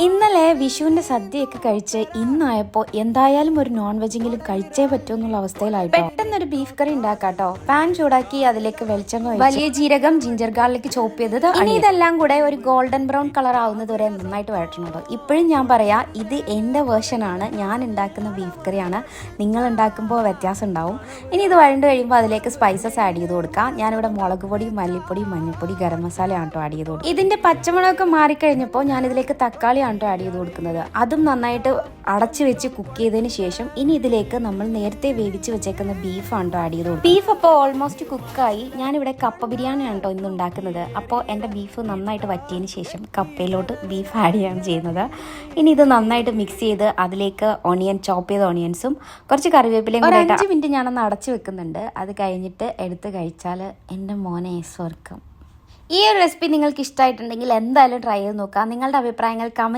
ഇന്നലെ വിഷുവിന്റെ സദ്യയൊക്കെ കഴിച്ച് ഇന്നായപ്പോ എന്തായാലും ഒരു നോൺ വെജെങ്കിലും കഴിച്ചേ പറ്റുമെന്നുള്ള അവസ്ഥയിലായിട്ട് പെട്ടെന്നൊരു ബീഫ് കറി ഉണ്ടാക്കാട്ടോ. പാൻ ചൂടാക്കി അതിലേക്ക് വെളിച്ചെണ്ണ, വലിയ ജീരകം, ജിഞ്ചർ ഗാർലിക് ചോപ്പ് ചെയ്തത്, ഇനി ഇതെല്ലാം കൂടെ ഒരു ഗോൾഡൻ ബ്രൗൺ കളർ ആവുന്നത് വരെ നന്നായിട്ട് വഴറ്റണോ. ഇപ്പോഴും ഞാൻ പറയാ, ഇത് എന്റെ വേർഷൻ ആണ്, ഞാൻ ഉണ്ടാക്കുന്ന ബീഫ് കറിയാണ്. നിങ്ങൾ ഉണ്ടാക്കുമ്പോൾ വ്യത്യാസം ഉണ്ടാവും. ഇനി ഇത് വഴണ്ട് കഴിയുമ്പോൾ അതിലേക്ക് സ്പൈസസ് ആഡ് ചെയ്ത് കൊടുക്കാം. ഞാനിവിടെ മുളക് പൊടി, മല്ലിപ്പൊടി, മഞ്ഞൾപ്പൊടി, ഗരം മസാല ആട്ടോ ആഡ് ചെയ്ത് കൊടുക്കും. ഇതിന്റെ പച്ചമുളകൊക്കെ മാറിക്കഴിഞ്ഞപ്പോൾ ഞാൻ ഇതിലേക്ക് തക്കാളി ആട്ടോ ആഡ് ചെയ്ത് കൊടുക്കുന്നത്. അതും നന്നായിട്ട് അടച്ചു വെച്ച് കുക്ക് ചെയ്തതിന് ശേഷം ഇനി ഇതിലേക്ക് നമ്മൾ നേരത്തെ വേവിച്ച് വെച്ചേക്കുന്ന ബീഫ് ആട്ടോ ആഡ് ചെയ്ത് കൊടുക്കും. ബീഫ് അപ്പോൾ ഓൾമോസ്റ്റ് കുക്കായി. ഞാനിവിടെ കപ്പ ബിരിയാണി ആട്ടോ ഇന്ന് ഉണ്ടാക്കുന്നത്. അപ്പോൾ എൻ്റെ ബീഫ് നന്നായിട്ട് വറ്റിയതിന് ശേഷം കപ്പയിലോട്ട് ബീഫ് ആഡ് ചെയ്യാണ് ചെയ്യുന്നത്. ഇനി ഇത് നന്നായിട്ട് മിക്സ് ചെയ്ത് അതിലേക്ക് ചോപ്പ് ചെയ്ത ഓണിയൻസും കുറച്ച് കറിവേപ്പിലയും കൂടെ 5 മിനിറ്റ് ഞാനൊന്ന് അടച്ചു വെക്കുന്നുണ്ട്. അത് കഴിഞ്ഞിട്ട് എടുത്ത് കഴിച്ചാൽ എൻ്റെ മോനെ സ്വർക്കം. ഈ ഒരു റെസിപ്പി നിങ്ങൾക്ക് ഇഷ്ടമായിട്ടുണ്ടെങ്കിൽ എന്തായാലും ട്രൈ ചെയ്ത് നോക്കാം. നിങ്ങളുടെ അഭിപ്രായങ്ങൾ കമന്റ്